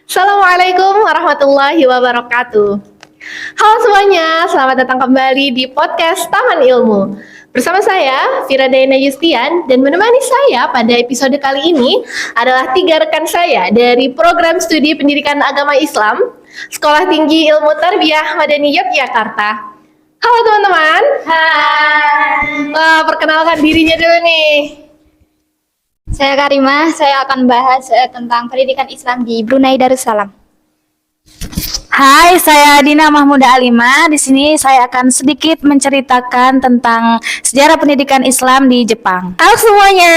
Assalamualaikum warahmatullahi wabarakatuh. Halo semuanya, selamat datang kembali di podcast Taman Ilmu. Bersama saya, Fira Dayana Yustian, dan menemani saya pada episode kali ini adalah 3 rekan saya dari program studi pendidikan agama Islam, Sekolah Tinggi Ilmu Tarbiyah Madani Yogyakarta. Halo teman-teman. Hai. Wah, perkenalkan dirinya dulu nih. Saya Karimah, saya akan bahas tentang pendidikan Islam di Brunei Darussalam. Hai, saya Dina Mahmuda Alima. Di sini saya akan sedikit menceritakan tentang sejarah pendidikan Islam di Jepang. Halo semuanya,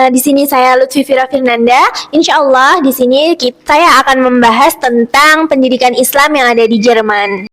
di sini saya Lutfi Fira Firnanda. Insya Allah di sini saya akan membahas tentang pendidikan Islam yang ada di Jerman.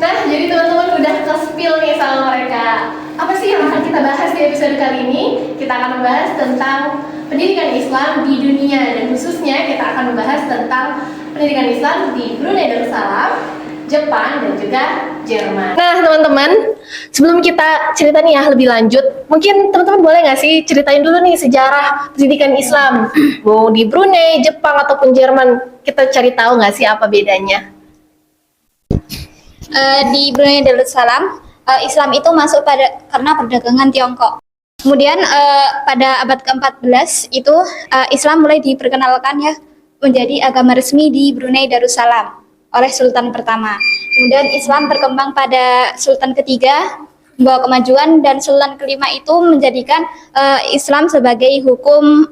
Nah, jadi teman-teman udah ke-spill nih sama mereka. Apa sih yang akan kita bahas di episode kali ini? Kita akan membahas tentang pendidikan Islam di dunia, dan khususnya kita akan membahas tentang pendidikan Islam di Brunei Darussalam, Jepang, dan juga Jerman. Nah, teman-teman, sebelum kita cerita nih ya lebih lanjut, mungkin teman-teman boleh nggak sih ceritain dulu nih sejarah pendidikan Islam, mau di Brunei, Jepang, ataupun Jerman, kita cari tahu nggak sih apa bedanya? Di Brunei Darussalam, Islam itu masuk karena perdagangan Tiongkok. Kemudian pada abad ke-14 itu Islam mulai diperkenalkan ya menjadi agama resmi di Brunei Darussalam oleh Sultan pertama. Kemudian Islam berkembang pada Sultan ketiga, membawa kemajuan, dan Sultan kelima itu menjadikan Islam sebagai hukum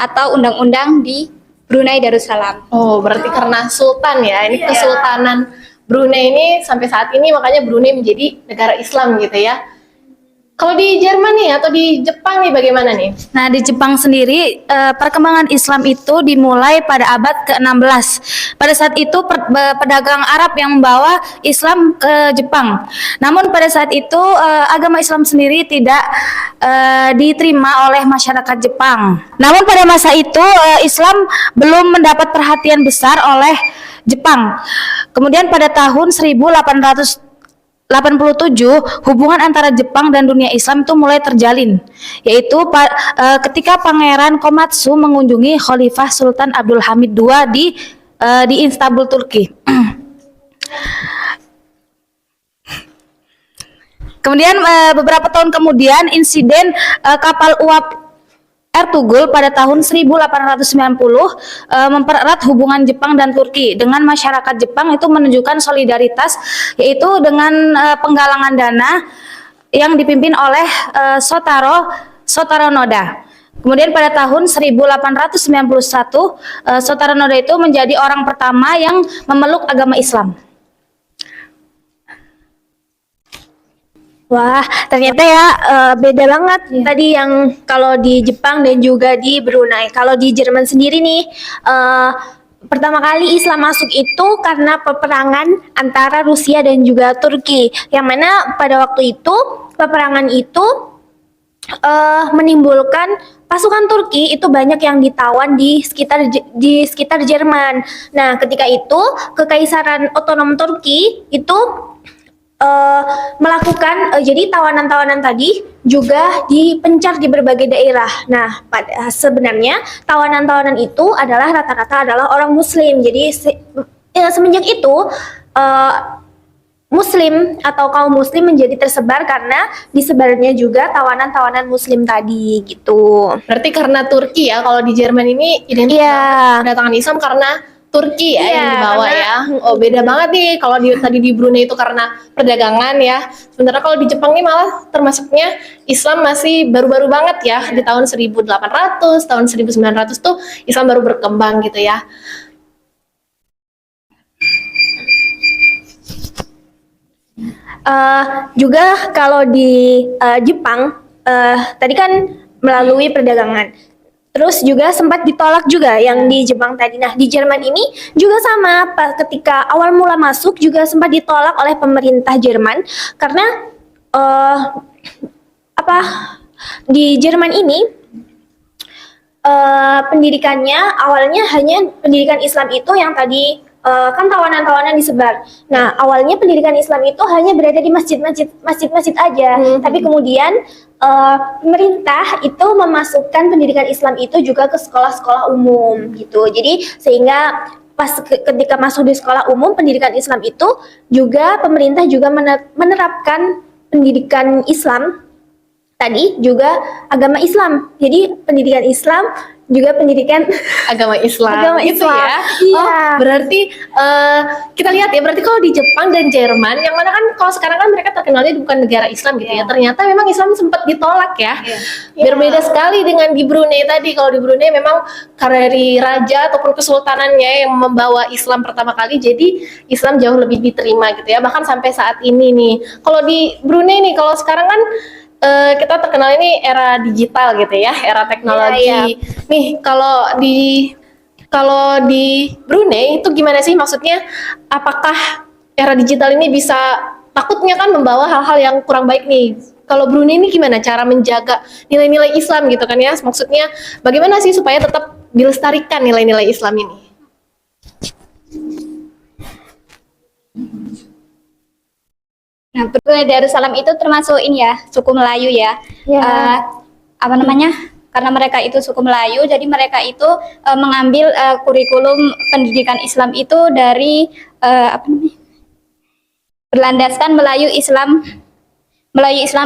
atau undang-undang di Brunei Darussalam. Oh, berarti karena Sultan ya, ini Iya. Kesultanan Brunei ini sampai saat ini makanya Brunei menjadi negara Islam gitu ya. Kalau di Jerman nih atau di Jepang nih bagaimana nih? Nah, di Jepang sendiri perkembangan Islam itu dimulai pada abad ke-16. Pada saat itu pedagang Arab yang membawa Islam ke Jepang. Namun pada saat itu agama Islam sendiri tidak diterima oleh masyarakat Jepang. Namun pada masa itu Islam belum mendapat perhatian besar oleh Jepang. Kemudian pada tahun 1887 hubungan antara Jepang dan dunia Islam itu mulai terjalin, yaitu ketika Pangeran Komatsu mengunjungi Khalifah Sultan Abdul Hamid II di Istanbul, Turki. Kemudian beberapa tahun kemudian insiden kapal uap Ertugrul pada tahun 1890 mempererat hubungan Jepang dan Turki dengan masyarakat Jepang, itu menunjukkan solidaritas, yaitu dengan penggalangan dana yang dipimpin oleh Shotaro Noda. Kemudian pada tahun 1891 Shotaro Noda itu menjadi orang pertama yang memeluk agama Islam. Wah, ternyata ya beda banget tadi yang kalau di Jepang dan juga di Brunei. Kalau di Jerman sendiri nih, pertama kali Islam masuk itu karena peperangan antara Rusia dan juga Turki. Yang mana pada waktu itu peperangan itu menimbulkan pasukan Turki itu banyak yang ditawan di sekitar Jerman. Nah, ketika itu Kekaisaran Otonom Turki itu melakukan jadi tawanan-tawanan tadi juga dipencar di berbagai daerah. Nah, sebenarnya tawanan-tawanan itu rata-rata adalah orang Muslim. Jadi semenjak itu Muslim atau kaum Muslim menjadi tersebar karena disebarnya juga tawanan-tawanan Muslim tadi gitu. Berarti karena Turki ya, kalau di Jerman ini identik kedatangan Islam karena Turki ya yang dibawa ya. Oh, beda banget nih kalau tadi di Brunei itu karena perdagangan ya. Sementara kalau di Jepang ini malah termasuknya Islam masih baru-baru banget ya. Di tahun 1800, tahun 1900 tuh Islam baru berkembang gitu ya. Juga kalau di Jepang tadi kan melalui perdagangan. Terus juga sempat ditolak juga yang di Jepang tadi. Nah, di Jerman ini juga sama, ketika awal mula masuk juga sempat ditolak oleh pemerintah Jerman karena di Jerman ini pendidikannya awalnya hanya pendidikan Islam itu yang tadi kan tawanan-tawanan disebar. Nah, awalnya pendidikan Islam itu hanya berada di masjid-masjid aja. Tapi kemudian pemerintah itu memasukkan pendidikan Islam itu juga ke sekolah-sekolah umum gitu. Jadi sehingga ketika masuk di sekolah umum pendidikan Islam itu juga pemerintah juga menerapkan pendidikan Islam tadi juga agama Islam. Jadi pendidikan Islam juga pendidikan Agama Islam Agama gitu Islam. ya. Iya. Oh, berarti kita lihat ya, berarti kalau di Jepang dan Jerman, yang mana kan kalau sekarang kan mereka terkenalnya bukan negara Islam gitu ya. Ternyata memang Islam sempat ditolak ya. Berbeda sekali dengan di Brunei tadi. Kalau di Brunei memang karena dari raja ataupun kesultanannya yang membawa Islam pertama kali, jadi Islam jauh lebih diterima gitu ya. Bahkan sampai saat ini nih. Kalau di Brunei nih, kalau sekarang kan kita terkenal ini era digital gitu ya, era teknologi. Iya, iya. Nih kalau di Brunei itu gimana sih, maksudnya apakah era digital ini bisa, takutnya kan membawa hal-hal yang kurang baik nih. Kalau Brunei ini gimana cara menjaga nilai-nilai Islam gitu kan ya? Maksudnya bagaimana sih supaya tetap dilestarikan nilai-nilai Islam ini? Nah, Brunei Darussalam itu termasuk ini ya, suku Melayu ya. Ya. Apa namanya? Karena mereka itu suku Melayu, jadi mereka itu mengambil kurikulum pendidikan Islam itu dari apa namanya? Berlandaskan Melayu Islam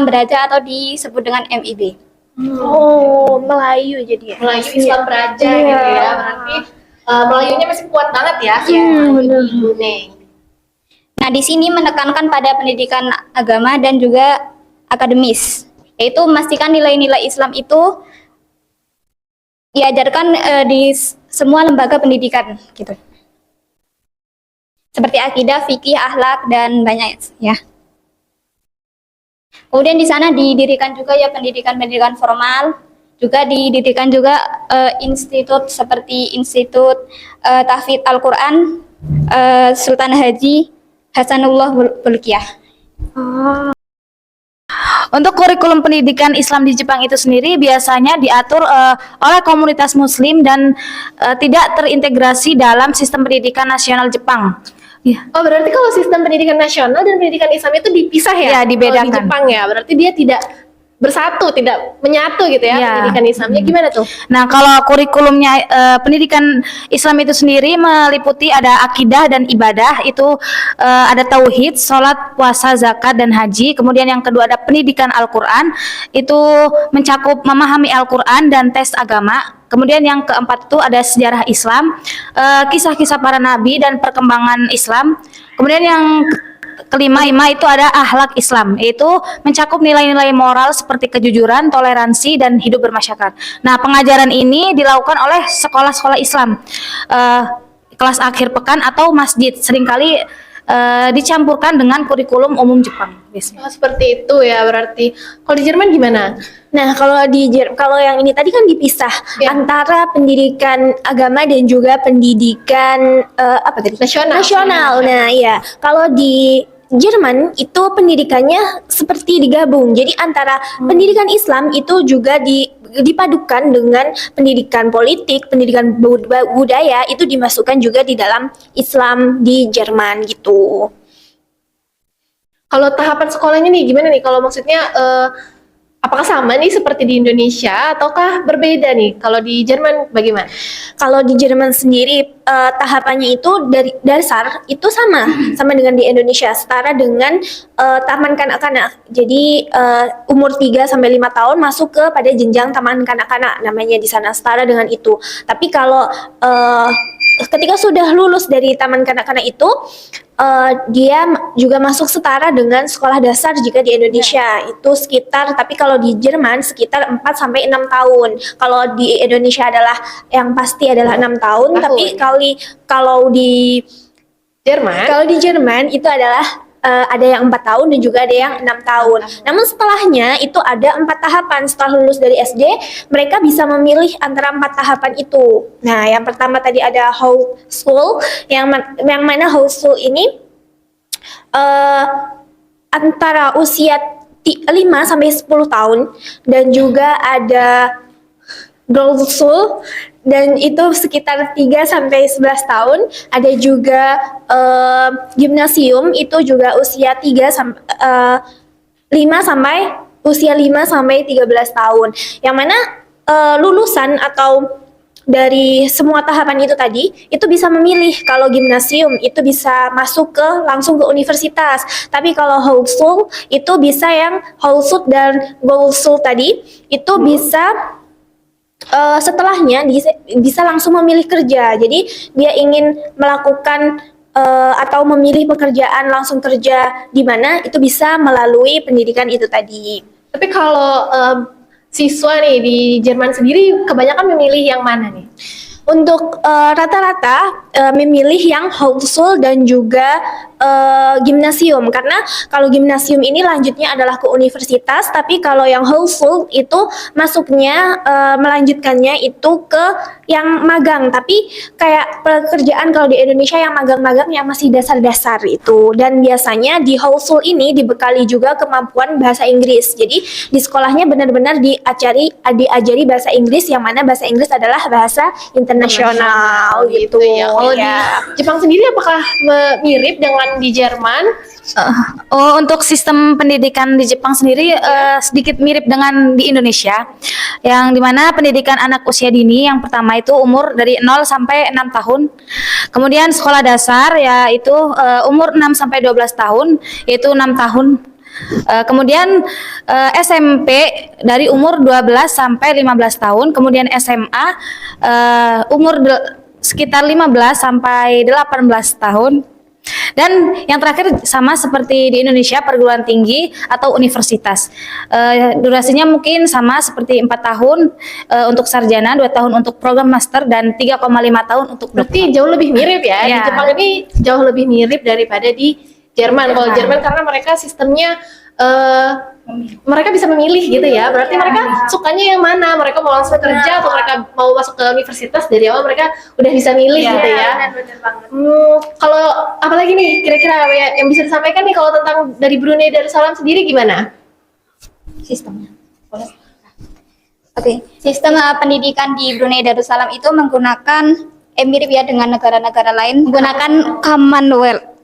Beraja atau disebut dengan MIB. Oh, Melayu jadi ya. Melayu Islam Beraja Iya. gitu ya. Berarti Melayunya masih kuat banget ya. bener. Di Brunei. Nah, di sini menekankan pada pendidikan agama dan juga akademis, yaitu memastikan nilai-nilai Islam itu diajarkan di semua lembaga pendidikan, gitu. Seperti akidah, fikih, akhlak, dan banyak ya. Kemudian di sana didirikan juga ya pendidikan-pendidikan formal, juga didirikan juga institut seperti Institut Tahfidz Al-Quran Sultan Haji Hasanullah Bolkiah. Untuk kurikulum pendidikan Islam di Jepang itu sendiri biasanya diatur oleh komunitas Muslim dan tidak terintegrasi dalam sistem pendidikan nasional Jepang. Ya. Oh, berarti kalau sistem pendidikan nasional dan pendidikan Islam itu dipisah ya? Iya, dibedakan. Kalau di Jepang ya, berarti dia tidak bersatu, tidak menyatu gitu ya, Iya. pendidikan Islamnya. Gimana tuh? Nah, kalau kurikulumnya pendidikan Islam itu sendiri meliputi ada akidah dan ibadah, itu ada tauhid, sholat, puasa, zakat, dan haji. Kemudian yang kedua ada pendidikan Al-Quran, itu mencakup memahami Al-Quran dan tes agama. Kemudian yang keempat itu ada sejarah Islam, kisah-kisah para nabi dan perkembangan Islam. Kemudian yang kelima itu ada akhlak Islam, yaitu mencakup nilai-nilai moral seperti kejujuran, toleransi, dan hidup bermasyarakat. Nah, pengajaran ini dilakukan oleh sekolah-sekolah Islam, kelas akhir pekan atau masjid, seringkali dicampurkan dengan kurikulum umum Jepang biasanya. Oh, seperti itu ya berarti. Kalau di Jerman gimana? Nah, kalau yang ini tadi kan dipisah Ya. antara pendidikan agama dan juga pendidikan apa tadi? Nasional. Nah, iya. Kalau di Jerman itu pendidikannya seperti digabung. Jadi antara pendidikan Islam itu juga dipadukan dengan pendidikan politik, pendidikan budaya itu dimasukkan juga di dalam Islam di Jerman gitu. Kalau tahapan sekolahnya nih gimana nih? Kalau maksudnya apakah sama nih seperti di Indonesia ataukah berbeda nih? Kalau di Jerman bagaimana? Kalau di Jerman sendiri tahapannya itu dari dasar itu sama dengan di Indonesia, setara dengan taman kanak-kanak. Jadi umur 3 sampai 5 tahun masuk ke pada jenjang taman kanak-kanak namanya di sana, setara dengan itu. Tapi kalau ketika sudah lulus dari taman kanak-kanak itu dia juga masuk setara dengan sekolah dasar jika di Indonesia itu sekitar, tapi kalau di Jerman sekitar 4 sampai 6 tahun. Kalau di Indonesia adalah yang pasti adalah 6 tahun, tapi kalau di Jerman itu adalah ada yang 4 tahun dan juga ada yang 6 tahun. Namun setelahnya itu ada 4 tahapan. Setelah lulus dari SD, mereka bisa memilih antara 4 tahapan itu. Nah, yang pertama tadi ada Hochschule, yang mana Hochschule ini antara usia 5 sampai 10 tahun, dan juga ada Grundschule dan itu sekitar 3 sampai 11 tahun. Ada juga gimnasium itu juga usia 5 sampai 13 tahun. Yang mana lulusan atau dari semua tahapan itu tadi, itu bisa memilih. Kalau gimnasium itu bisa masuk ke langsung ke universitas. Tapi kalau Hochschule itu bisa yang Hochschule dan Goldschule tadi itu bisa setelahnya bisa langsung memilih kerja. Jadi dia ingin melakukan atau memilih pekerjaan langsung kerja di mana itu bisa melalui pendidikan itu tadi. Tapi kalau siswa nih di Jerman sendiri kebanyakan memilih yang mana nih? Untuk rata-rata memilih yang Hochschule dan juga gimnasium, karena kalau gimnasium ini lanjutnya adalah ke universitas, tapi kalau yang Hochschule itu masuknya melanjutkannya itu ke yang magang, tapi kayak pekerjaan kalau di Indonesia yang magang-magang yang masih dasar-dasar itu, dan biasanya di Hochschule ini dibekali juga kemampuan bahasa Inggris. Jadi di sekolahnya benar-benar diajari bahasa Inggris, yang mana bahasa Inggris adalah bahasa internasional gitu ya. Kalau ya. di Jepang sendiri apakah mirip dengan di Jerman? Untuk sistem pendidikan di Jepang sendiri sedikit mirip dengan di Indonesia, yang dimana pendidikan anak usia dini yang pertama itu umur dari 0 sampai 6 tahun, kemudian sekolah dasar yaitu umur 6 sampai 12 tahun yaitu 6 tahun, kemudian SMP dari umur 12 sampai 15 tahun, kemudian SMA umur sekitar 15 sampai 18 tahun. Dan yang terakhir sama seperti di Indonesia, perguruan tinggi atau universitas. Durasinya mungkin sama seperti 4 tahun untuk sarjana, 2 tahun untuk program master, dan 3,5 tahun untuk Berarti jauh lebih mirip ya. Di Ya. Jepang ini jauh lebih mirip daripada di Jerman. Kalau Jerman karena mereka sistemnya mereka bisa memilih gitu ya. Berarti mereka sukanya yang mana? Mereka mau langsung kerja atau mereka mau masuk ke universitas, dari awal mereka udah bisa milih gitu ya. Kalau apalagi nih kira-kira yang bisa disampaikan nih kalau tentang dari Brunei Darussalam sendiri gimana? Sistemnya. Oke, sistem pendidikan di Brunei Darussalam itu menggunakan mirip ya dengan negara-negara lain, menggunakan Commonwealth.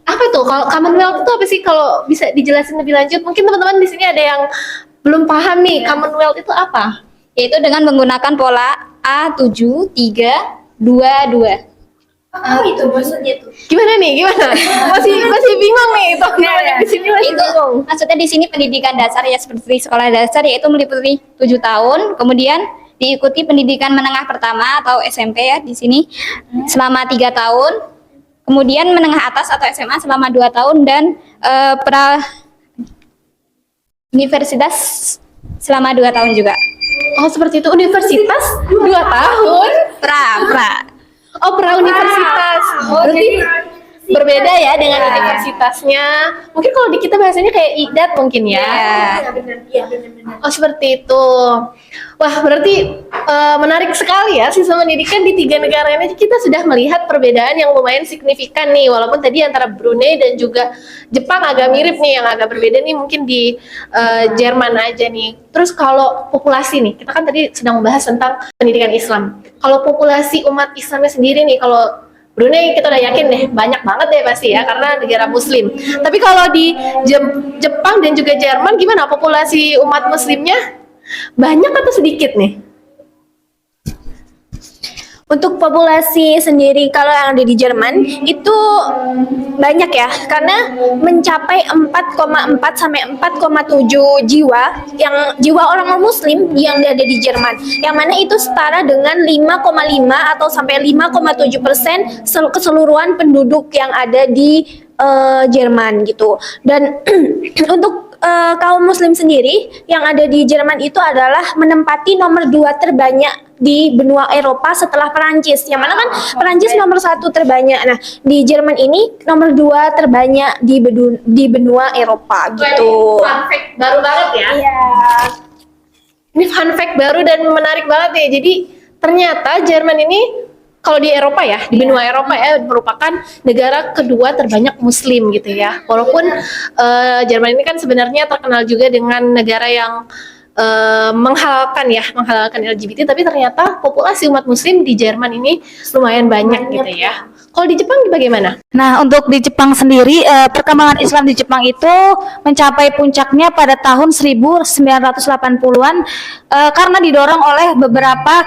Apa tuh? Kalau Commonwealth itu apa sih? Kalau bisa dijelasin lebih lanjut, mungkin teman-teman di sini ada yang belum paham nih. Commonwealth itu apa? Yaitu dengan menggunakan pola A7-3-2-2. itu maksudnya tuh. Gimana nih? Gimana? Masih bingung nih teman-teman yang di sini masih Itu bingung. maksudnya di sini pendidikan dasar ya seperti sekolah dasar, yaitu meliputi 7 tahun, kemudian diikuti pendidikan menengah pertama atau SMP ya di sini selama 3 tahun. Kemudian menengah atas atau SMA selama 2 tahun, dan universitas selama 2 tahun juga. Oh seperti itu, universitas 2 tahun? Oh pra-universitas. Berarti berbeda ya dengan universitasnya. Mungkin kalau di kita bahasanya kayak IDAT mungkin ya. Oh seperti itu. Wah berarti menarik sekali ya sistem pendidikan di 3 negara ini. Kita sudah melihat perbedaan yang lumayan signifikan nih. Walaupun tadi antara Brunei dan juga Jepang agak mirip nih, yang agak berbeda nih mungkin di Jerman aja nih. Terus kalau populasi nih, kita kan tadi sedang membahas tentang pendidikan Islam. Kalau populasi umat Islamnya sendiri nih, kalau Brunei kita udah yakin deh banyak banget deh pasti ya, karena negara muslim. Tapi kalau di Jepang dan juga Jerman gimana populasi umat muslimnya? Banyak atau sedikit nih? Untuk populasi sendiri kalau yang ada di Jerman itu banyak ya, karena mencapai 4,4 sampai 4,7 jiwa yang jiwa orang muslim yang ada di Jerman, yang mana itu setara dengan 5,5 atau sampai 5,7% keseluruhan penduduk yang ada di Jerman gitu. Dan untuk kaum muslim sendiri yang ada di Jerman itu adalah menempati nomor 2 terbanyak di benua Eropa setelah Perancis, yang mana kan Perancis nomor 1 terbanyak. Nah di Jerman ini nomor 2 terbanyak di benua Eropa gitu. Fun fact baru banget ya. Iya. Ini fun fact baru dan menarik banget ya. Jadi ternyata Jerman ini kalau di Eropa ya, di benua Eropa ya, merupakan negara kedua terbanyak muslim gitu ya. Walaupun Jerman ini kan sebenarnya terkenal juga dengan negara yang menghalalkan LGBT, tapi ternyata populasi umat muslim di Jerman ini lumayan banyak gitu ya. Kalau di Jepang bagaimana? Nah, untuk di Jepang sendiri, perkembangan Islam di Jepang itu mencapai puncaknya pada tahun 1980-an karena didorong oleh beberapa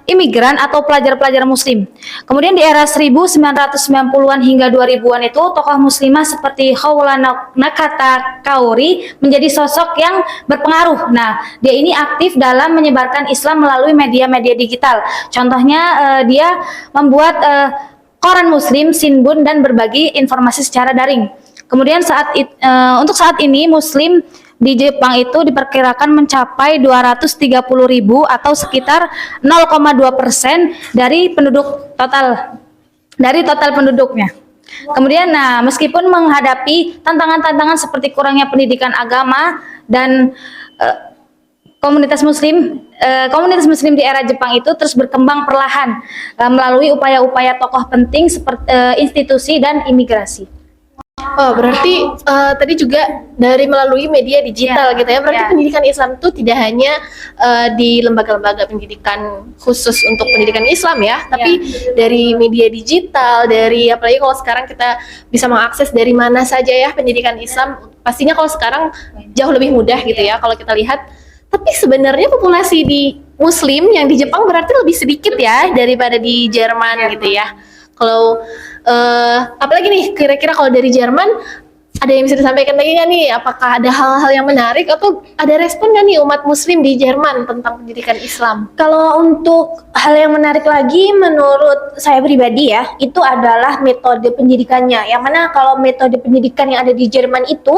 imigran atau pelajar-pelajar muslim. Kemudian di era 1990-an hingga 2000-an itu tokoh muslimah seperti Haula Nakata Kaori menjadi sosok yang berpengaruh. Nah, dia ini aktif dalam menyebarkan Islam melalui media-media digital. Contohnya dia membuat koran muslim, Shinbun, dan berbagi informasi secara daring. Kemudian untuk saat ini muslim di Jepang itu diperkirakan mencapai 230.000 atau sekitar 0,2% dari total penduduknya. Kemudian, nah, meskipun menghadapi tantangan-tantangan seperti kurangnya pendidikan agama dan komunitas muslim di era Jepang itu terus berkembang perlahan melalui upaya-upaya tokoh penting seperti institusi dan imigrasi. Oh, berarti tadi juga dari melalui media digital gitu ya. Berarti pendidikan Islam itu tidak hanya di lembaga-lembaga pendidikan khusus untuk pendidikan Islam ya, tapi dari media digital, dari apalagi kalau sekarang kita bisa mengakses dari mana saja ya pendidikan Islam. Pastinya kalau sekarang jauh lebih mudah gitu ya kalau kita lihat. Tapi sebenarnya populasi di Muslim yang di Jepang berarti lebih sedikit ya daripada di Jerman gitu ya. Kalau apalagi nih kira-kira kalau dari Jerman ada yang bisa disampaikan lagi nggak nih? Apakah ada hal-hal yang menarik atau ada respon nggak nih umat Muslim di Jerman tentang pendidikan Islam? Kalau untuk hal yang menarik lagi menurut saya pribadi ya, itu adalah metode pendidikannya. Yang mana kalau metode pendidikan yang ada di Jerman itu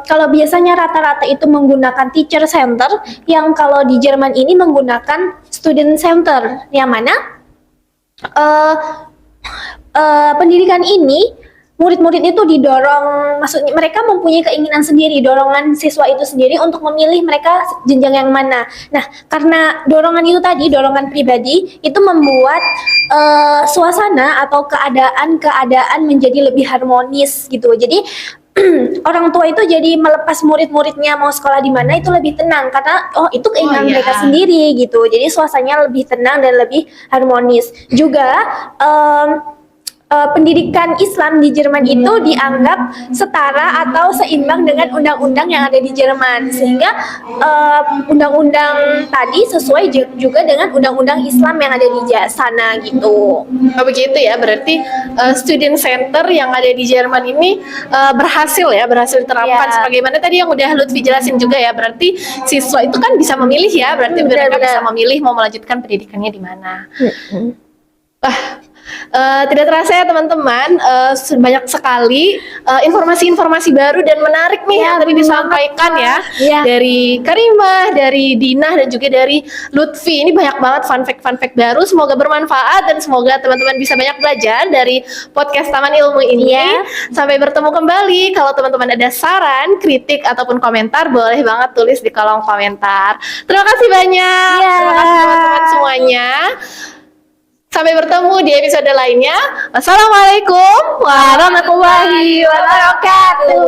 kalau biasanya rata-rata itu menggunakan teacher center, yang kalau di Jerman ini menggunakan student center, yang mana pendidikan ini murid-murid itu didorong, maksudnya mereka mempunyai keinginan sendiri, dorongan siswa itu sendiri untuk memilih mereka jenjang yang mana. Nah, karena dorongan itu tadi, dorongan pribadi, itu membuat suasana atau keadaan menjadi lebih harmonis gitu. Jadi orang tua itu jadi melepas murid-muridnya mau sekolah di mana itu lebih tenang karena itu keinginan mereka sendiri gitu. Jadi suasananya lebih tenang dan lebih harmonis. Juga pendidikan Islam di Jerman itu dianggap setara atau seimbang dengan undang-undang yang ada di Jerman, sehingga undang-undang tadi sesuai juga dengan undang-undang Islam yang ada di sana gitu. Oh begitu ya, berarti student center yang ada di Jerman ini berhasil diterapkan sebagaimana tadi yang udah Lutfi jelasin juga ya. Berarti siswa itu kan bisa memilih ya, berarti mereka bisa memilih mau melanjutkan pendidikannya di mana. Wah, tidak terasa ya teman-teman, banyak sekali informasi-informasi baru dan menarik nih yang tadi disampaikan ya dari Karimah, dari Dinah dan juga dari Lutfi. Ini banyak banget fun fact baru. Semoga bermanfaat dan semoga teman-teman bisa banyak belajar dari podcast Taman Ilmu ini. Sampai bertemu kembali. Kalau teman-teman ada saran, kritik ataupun komentar, boleh banget tulis di kolom komentar. Terima kasih banyak. Terima kasih teman-teman semuanya. Sampai bertemu di episode lainnya. Wassalamualaikum warahmatullahi wabarakatuh.